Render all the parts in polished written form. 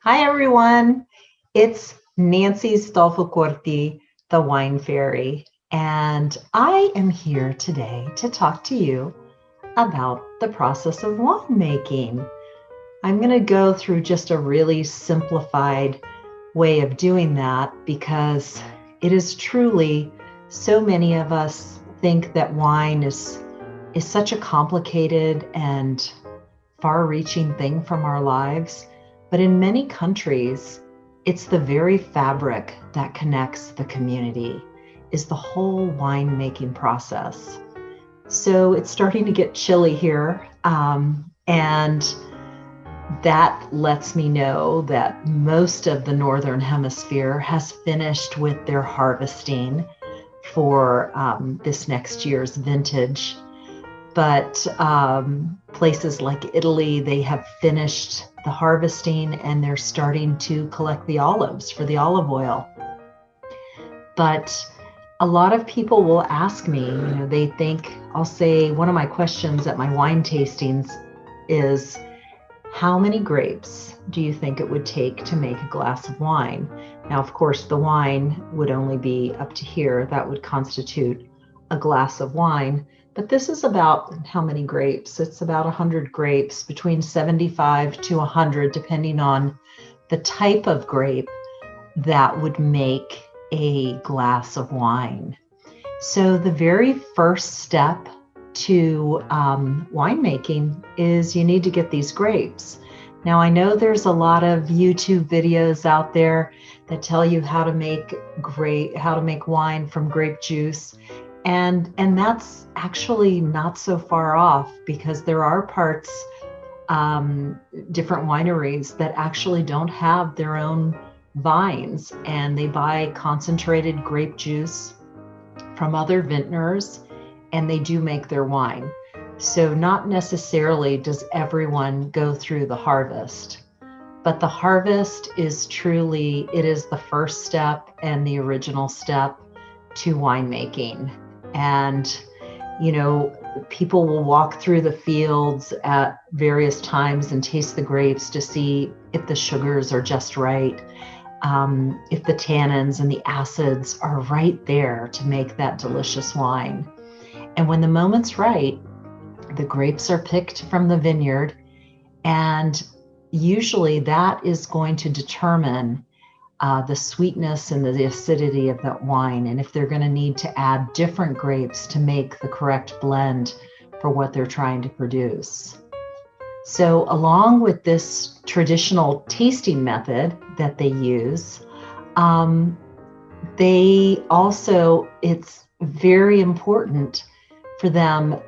Hi, everyone. It's Nancy Stolfocorti, the Wine Fairy, and I am here today to talk to you about the process of winemaking. I'm going to go through just a really simplified way of doing that because it is truly so many of us think that wine is such a complicated and far-reaching thing from our lives. But in many countries, it's the very fabric that connects the community, is the whole winemaking process. So it's starting to get chilly here, and that lets me know that most of the Northern Hemisphere has finished with their harvesting for this next year's vintage. But places like Italy, they have finished the harvesting and they're starting to collect the olives for the olive oil. But a lot of people will ask me, they think, I'll say one of my questions at my wine tastings is, how many grapes do you think it would take to make a glass of wine? Now, of course, the wine would only be up to here. That would constitute a glass of wine. But this is about how many grapes? It's about 100 grapes, between 75 to 100, depending on the type of grape that would make a glass of wine. So the very first step to winemaking is you need to get these grapes. Now, I know there's a lot of YouTube videos out there that tell you how to make wine from grape juice. And that's actually not so far off, because there are parts, different wineries that actually don't have their own vines, and they buy concentrated grape juice from other vintners, and they do make their wine. So not necessarily does everyone go through the harvest, but the harvest is truly, it is the first step and the original step to winemaking. And, people will walk through the fields at various times and taste the grapes to see if the sugars are just right, if the tannins and the acids are right there to make that delicious wine. And when the moment's right, the grapes are picked from the vineyard, and usually that is going to determine the sweetness and the acidity of that wine, and if they're going to need to add different grapes to make the correct blend for what they're trying to produce. So along with this traditional tasting method that they use, it's very important for them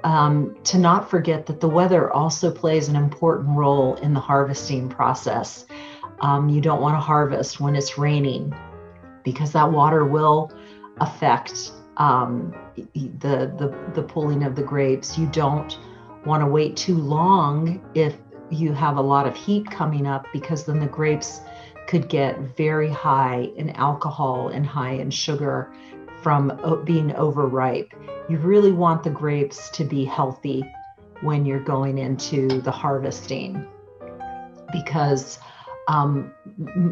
to not forget that the weather also plays an important role in the harvesting process. You don't want to harvest when it's raining, because that water will affect the pulling of the grapes. You don't want to wait too long if you have a lot of heat coming up, because then the grapes could get very high in alcohol and high in sugar from being overripe. You really want the grapes to be healthy when you're going into the harvesting, because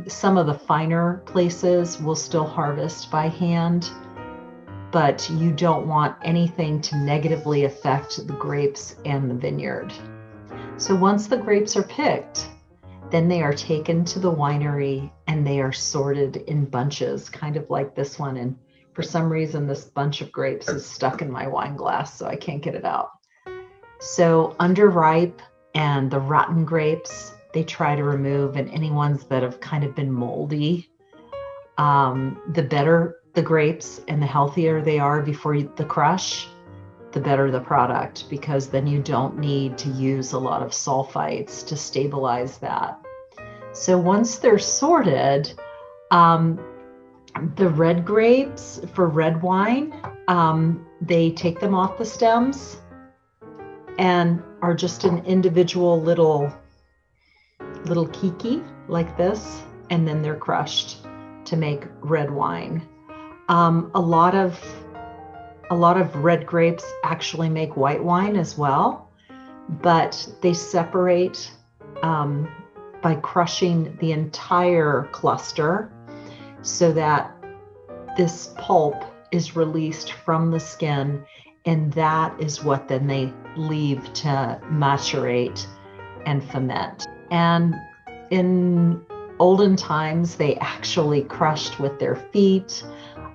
some of the finer places will still harvest by hand, but you don't want anything to negatively affect the grapes and the vineyard. So once the grapes are picked, then they are taken to the winery and they are sorted in bunches, kind of like this one. And for some reason, this bunch of grapes is stuck in my wine glass, so I can't get it out. So underripe and the rotten grapes, they try to remove, and any ones that have kind of been moldy, the better the grapes and the healthier they are before the crush, the better the product, because then you don't need to use a lot of sulfites to stabilize that. So once they're sorted, the red grapes for red wine, they take them off the stems and are just an individual little kiki like this, and then they're crushed to make red wine. A lot of red grapes actually make white wine as well, but they separate by crushing the entire cluster so that this pulp is released from the skin, and that is what then they leave to macerate and ferment. And in olden times, they actually crushed with their feet.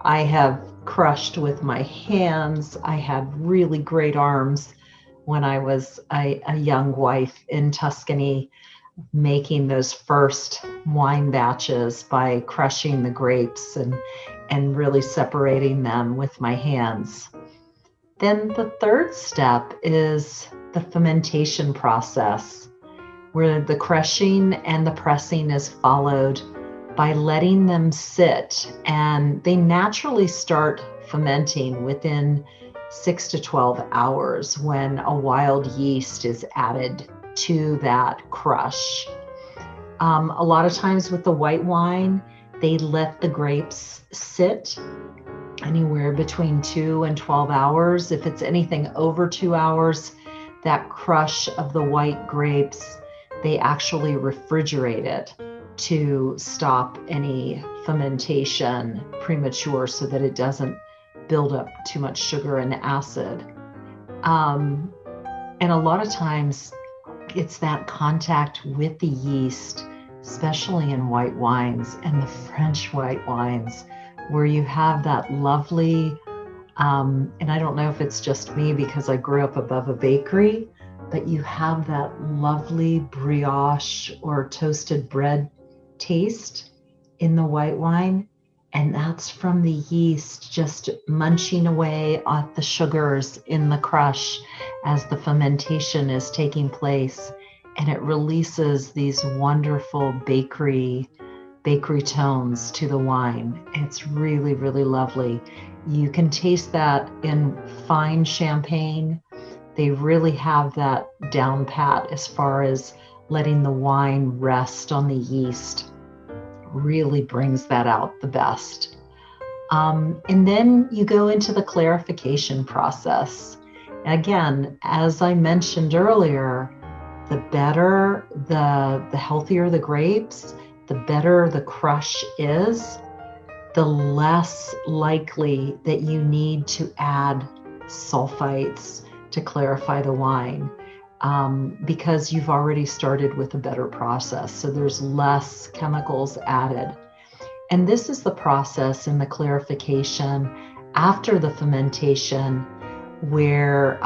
I have crushed with my hands. I had really great arms when I was a young wife in Tuscany, making those first wine batches by crushing the grapes and really separating them with my hands. Then the third step is the fermentation process, where the crushing and the pressing is followed by letting them sit, and they naturally start fermenting within 6 to 12 hours when a wild yeast is added to that crush. A lot of times with the white wine, they let the grapes sit anywhere between 2 and 12 hours. If it's anything over 2 hours, that crush of the white grapes, they actually refrigerate it to stop any fermentation premature so that it doesn't build up too much sugar and acid. And a lot of times it's that contact with the yeast, especially in white wines and the French white wines, where you have that lovely, and I don't know if it's just me because I grew up above a bakery, but you have that lovely brioche or toasted bread taste in the white wine. And that's from the yeast just munching away at the sugars in the crush as the fermentation is taking place. And it releases these wonderful bakery tones to the wine. It's really, really lovely. You can taste that in fine champagne. They really have that down pat as far as letting the wine rest on the yeast. Really brings that out the best. And then you go into the clarification process. Again, as I mentioned earlier, the better, the healthier the grapes, the better the crush is, the less likely that you need to add sulfites to clarify the wine, because you've already started with a better process. So there's less chemicals added. And this is the process in the clarification after the fermentation, where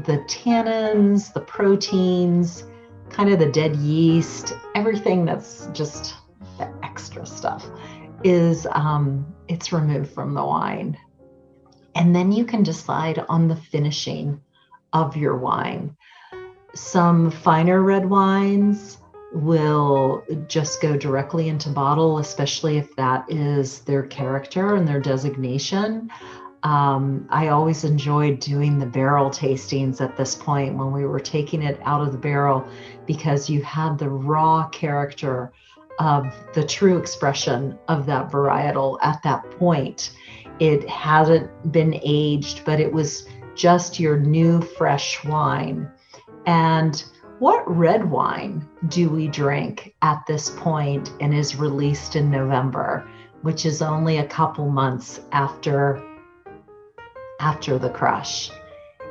the tannins, the proteins, kind of the dead yeast, everything that's just the extra stuff is it's removed from the wine. And then you can decide on the finishing of your wine. Some finer red wines will just go directly into bottle, especially if that is their character and their designation. I always enjoyed doing the barrel tastings at this point when we were taking it out of the barrel, because you had the raw character of the true expression of that varietal at that point. It hadn't been aged, but it was just your new fresh wine. And what red wine do we drink at this point and is released in November, which is only a couple months after the crush?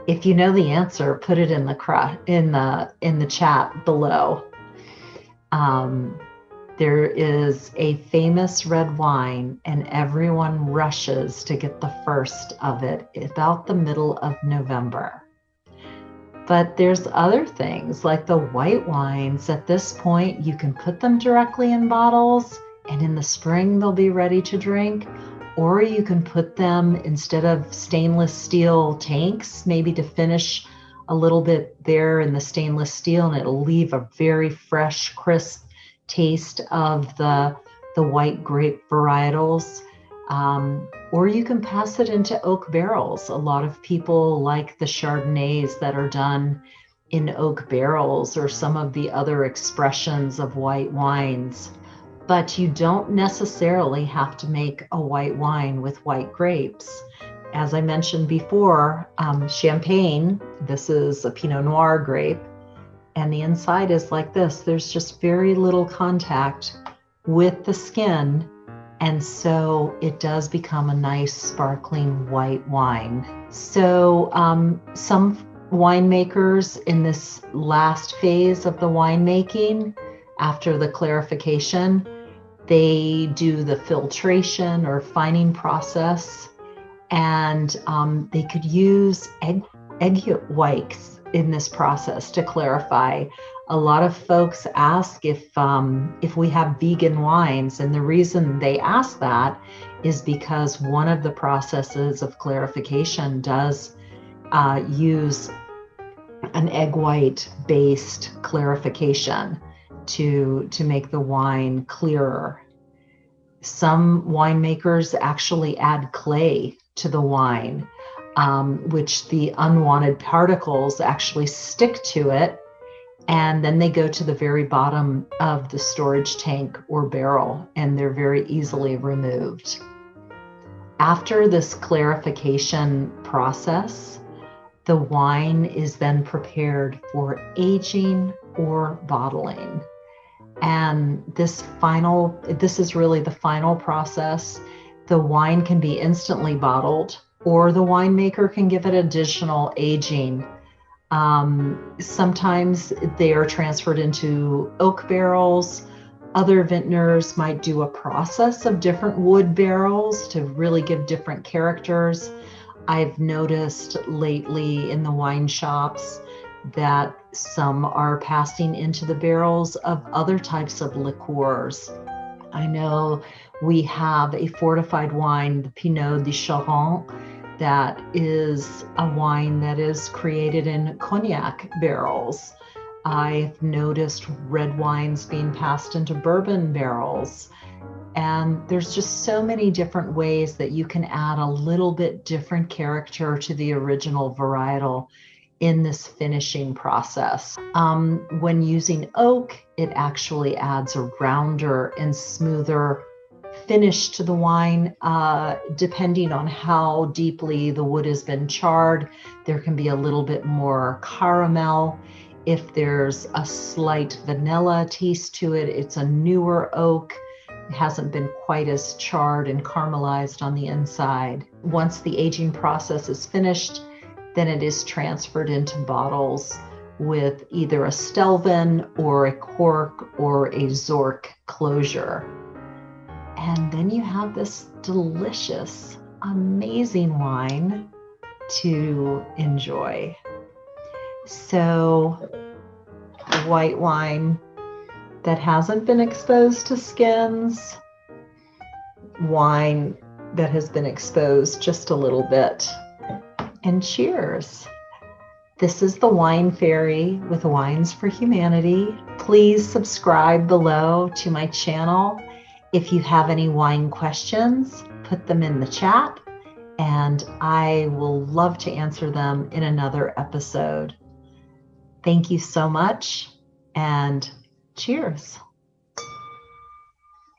If you know the answer, put it in the chat below. There is a famous red wine, and everyone rushes to get the first of it about the middle of November. But there's other things like the white wines. At this point, you can put them directly in bottles, and in the spring, they'll be ready to drink. Or you can put them, instead of stainless steel tanks, maybe to finish a little bit there in the stainless steel, and it'll leave a very fresh, crisp taste of the white grape varietals. Or you can pass it into oak barrels. A lot of people like the Chardonnays that are done in oak barrels, or some of the other expressions of white wines. But you don't necessarily have to make a white wine with white grapes. As I mentioned before, Champagne, this is a Pinot Noir grape. and the inside is like this. There's just very little contact with the skin, and so it does become a nice sparkling white wine. So some winemakers in this last phase of the winemaking, after the clarification, they do the filtration or fining process, and they could use egg whites in this process to clarify. A lot of folks ask if we have vegan wines, and the reason they ask that is because one of the processes of clarification does use an egg white based clarification to make the wine clearer. Some winemakers actually add clay to the wine, which the unwanted particles actually stick to it, and then they go to the very bottom of the storage tank or barrel, and they're very easily removed. After this clarification process, the wine is then prepared for aging or bottling. And this is really the final process. The wine can be instantly bottled, or the winemaker can give it additional aging. Sometimes they are transferred into oak barrels. Other vintners might do a process of different wood barrels to really give different characters. I've noticed lately in the wine shops that some are passing into the barrels of other types of liqueurs. I know we have a fortified wine, the Pinot de Charon, that is a wine that is created in cognac barrels. I've noticed red wines being passed into bourbon barrels. And there's just so many different ways that you can add a little bit different character to the original varietal in this finishing process. When using oak, it actually adds a rounder and smoother finish to the wine. Depending on how deeply the wood has been charred, there can be a little bit more caramel. If there's a slight vanilla taste to it, it's a newer oak. It hasn't been quite as charred and caramelized on the inside. Once the aging process is finished, then it is transferred into bottles with either a Stelvin or a cork or a Zork closure. And then you have this delicious, amazing wine to enjoy. So, white wine that hasn't been exposed to skins, wine that has been exposed just a little bit. And cheers. This is the Wine Fairy with Wines for Humanity. Please subscribe below to my channel. If you have any wine questions, put them in the chat, and I will love to answer them in another episode. Thank you so much, and cheers.